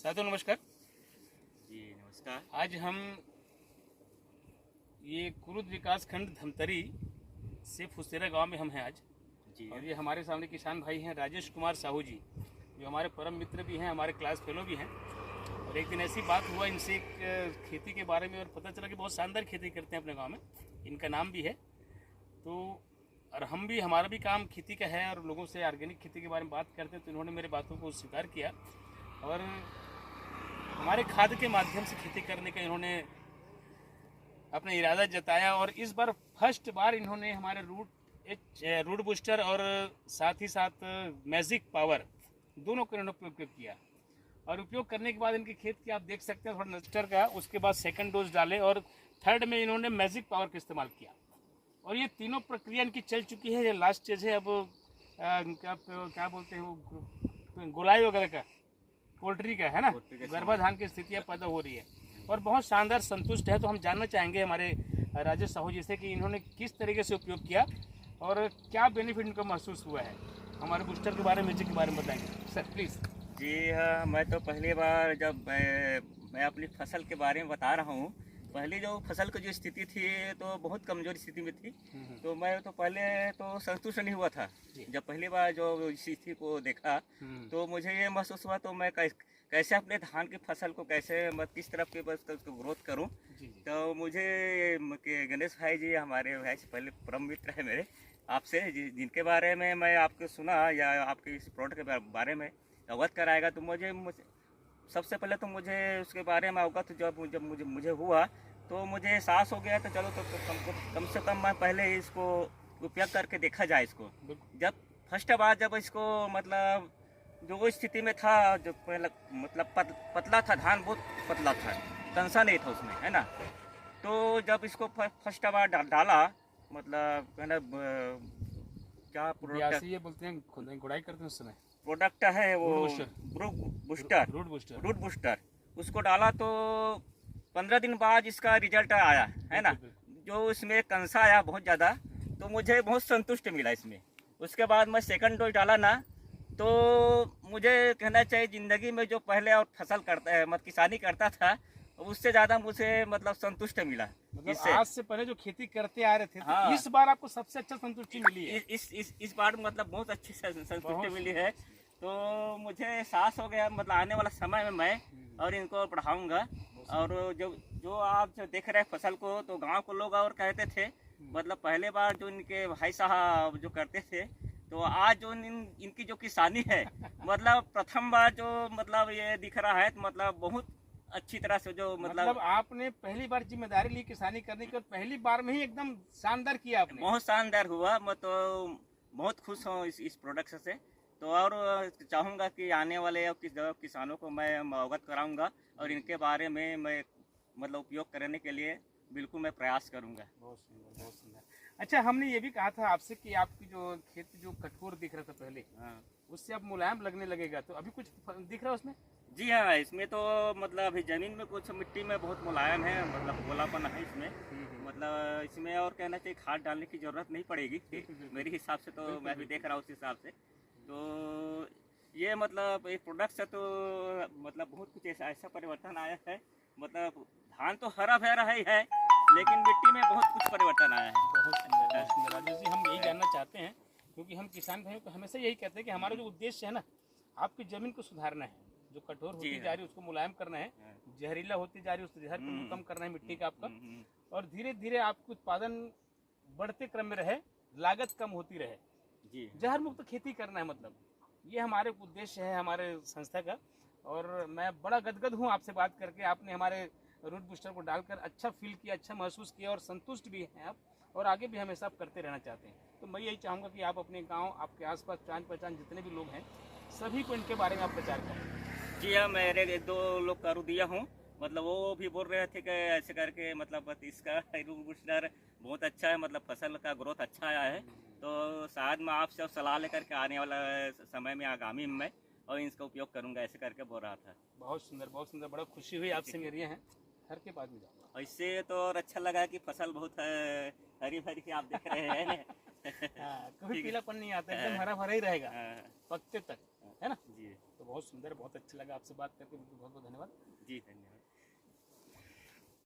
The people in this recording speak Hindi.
साथियों नमस्कार जी नमस्कार। आज हम ये कुरुद विकास खंड धमतरी से फुसेरा गांव में हम हैं आज। जी और ये हमारे सामने किसान भाई हैं राजेश कुमार साहू जी, जो हमारे परम मित्र भी हैं, हमारे क्लास फेलो भी हैं। और एक दिन ऐसी बात हुआ इनसे एक खेती के बारे में, और पता चला कि बहुत शानदार खेती करते हैं अपने गांव में, इनका नाम भी है। तो और हम भी, हमारा भी काम खेती का है और लोगों से ऑर्गेनिक खेती के बारे में बात करते हैं। तो इन्होंने मेरे बातों को स्वीकार किया और हमारे खाद के माध्यम से खेती करने का इन्होंने अपना इरादा जताया। और इस बार फर्स्ट बार इन्होंने हमारे रूट बूस्टर और साथ ही साथ मैजिक पावर दोनों का इन्होंने उपयोग किया। और उपयोग करने के बाद इनके खेत की आप देख सकते हैं थोड़ा नस्टर का, उसके बाद सेकंड डोज डाले और थर्ड में इन्होंने मैजिक पावर का इस्तेमाल किया। और ये तीनों प्रक्रिया इनकी चल चुकी है। ये लास्ट स्टेज है। अब क्या बोलते हैं वो, गोलाई वगैरह का, पोल्ट्री का है ना, गर्भाधान की स्थितियाँ पैदा हो रही है और बहुत शानदार संतुष्ट है। तो हम जानना चाहेंगे हमारे राजेश साहू जी से कि इन्होंने किस तरीके से उपयोग किया और क्या बेनिफिट इनको महसूस हुआ है। हमारे बूस्टर के बारे में, मैजिक के बारे में बताएंगे सर प्लीज़। जी हाँ, मैं तो पहली बार जब मैं अपनी फसल के बारे में बता रहा हूँ। पहले जो फसल की जो स्थिति थी तो बहुत कमजोर स्थिति में थी। तो मैं तो पहले तो संतुष्ट नहीं हुआ था। जब पहली बार जो स्थिति को देखा तो मुझे ये महसूस हुआ तो मैं कैसे अपने धान की फसल को कैसे किस तरफ के बस उसको ग्रोथ करूं। तो मुझे गणेश भाई जी, हमारे भाई से पहले परम मित्र है मेरे, आपसे जिनके बारे में मैं आपको सुना या आपके इस प्रोडक्ट के बारे में अवगत कराएगा, तो मुझे सबसे पहले तो मुझे उसके बारे में अवगत जब मुझे हुआ तो मुझे एहसास हो गया। तो चलो तो कम से कम मैं पहले इसको उपयोग करके देखा जाए इसको। जब फर्स्ट बार जब इसको मतलब जो स्थिति में था, जो पहले मतलब पतला था, धान बहुत पतला था, कंसा नहीं था उसमें, है ना। तो जब इसको फर्स्ट बार डाला, मतलब है ना, क्या प्रोडक्ट ये बोलते हैं, गुड़ाई करते हैं उस समय प्रोडक्ट है वो रूट बूस्टर, उसको डाला तो 15 दिन बाद इसका रिजल्ट आया, है ना। जो इसमें कंसा आया बहुत ज़्यादा, तो मुझे बहुत संतुष्ट मिला इसमें। उसके बाद मैं सेकंड डोज डाला ना, तो मुझे कहना चाहिए ज़िंदगी में जो पहले और फसल करता है मतलब किसानी करता था, उससे ज़्यादा मुझे मतलब संतुष्ट मिला। मतलब आज से पहले जो खेती करते आ रहे थे, हाँ, तो इस बार आपको सबसे अच्छा संतुष्टि मिली है। इस बार मतलब बहुत अच्छी संतुष्टि मिली है। तो मुझे एहसास हो गया मतलब आने वाला समय में मैं और इनको बढ़ाऊंगा। और जो आप जो देख रहे हैं फसल को, तो गांव को लोग और कहते थे मतलब पहले बार जो इनके भाई साहब जो करते थे, तो आज जो इनकी जो किसानी है मतलब प्रथम बार जो मतलब ये दिख रहा है, तो मतलब बहुत अच्छी तरह से जो मतलब आपने पहली बार जिम्मेदारी ली किसानी करने की और पहली बार में ही एकदम शानदार किया आपने। बहुत शानदार हुआ। मैं तो बहुत खुश हूँ इस प्रोडक्ट से। तो और चाहूँगा कि आने वाले किसानों को मैं अवगत कराऊंगा और इनके बारे में मैं मतलब उपयोग करने के लिए बिल्कुल मैं प्रयास करूँगा। बहुत सुंदर, बहुत सुंदर। अच्छा, हमने ये भी कहा था आपसे कि आपकी जो खेत जो कठोर दिख रहा था पहले, उससे अब मुलायम लगने लगेगा, तो अभी कुछ दिख रहा है उसमें? जी हाँ, इसमें तो मतलब अभी ज़मीन में कुछ मिट्टी में बहुत मुलायम है, मतलब गोलापन है इसमें। मतलब इसमें और कहना चाहिए खाद डालने की ज़रूरत नहीं पड़ेगी मेरे हिसाब से। तो मैं भी देख रहा हूँ उस हिसाब से। तो ये मतलब एक प्रोडक्ट से तो मतलब बहुत कुछ ऐसा परिवर्तन आया है। मतलब धान तो हरा भरा ही है, लेकिन मिट्टी में बहुत कुछ परिवर्तन आया है। बहुत सुंदर, बहुत सुंदर। राजेश जी, हम यही जानना चाहते हैं, क्योंकि हम किसान भाइयों को हमेशा यही कहते हैं कि हमारा जो उद्देश्य है ना, आपकी ज़मीन को सुधारना है। जो कठोर होती जा रही है उसको मुलायम करना है, जहरीला होती जा रही है उसको जहर को कम करना है मिट्टी का आपका, और धीरे धीरे आपकी उत्पादन बढ़ते क्रम में रहे, लागत कम होती रहे, जहर मुक्त खेती करना है। मतलब ये हमारे उद्देश्य है हमारे संस्था का। और मैं बड़ा गदगद हूँ आपसे बात करके। आपने हमारे रूट बूस्टर को डालकर अच्छा फील किया, अच्छा महसूस किया और संतुष्ट भी हैं आप, और आगे भी हमेशा आप करते रहना चाहते हैं। तो मैं यही चाहूँगा कि आप अपने गाँव, आपके आसपास जान पहचान जितने भी लोग हैं, सभी को इनके बारे में आप प्रचार करें। जी हाँ, मेरे 1-2 लोग कर दिया हूँ। मतलब वो भी बोल रहे थे कि ऐसे करके मतलब इसका रूट बूस्टर बहुत अच्छा है, मतलब फसल का ग्रोथ अच्छा आया है। तो शायद मैं आपसे सलाह लेकर के आने वाला समय में आगामी में और इसका उपयोग करूंगा, ऐसे करके बोल रहा था। बहुत सुंदर, बहुत सुंदर। बड़ा खुशी हुई आपसे मेरी हैं। घर के बाद में जाऊँगा। और इससे तो और अच्छा लगा कि फसल बहुत हरी भरी आप देख रहे हैं। कभी पीलापन नहीं आता, एकदम हरा भरा ही रहेगा पकते तक, है ना। जी। तो बहुत सुंदर, बहुत अच्छा लगा आपसे बात करके, बहुत बहुत धन्यवाद। जी धन्यवाद।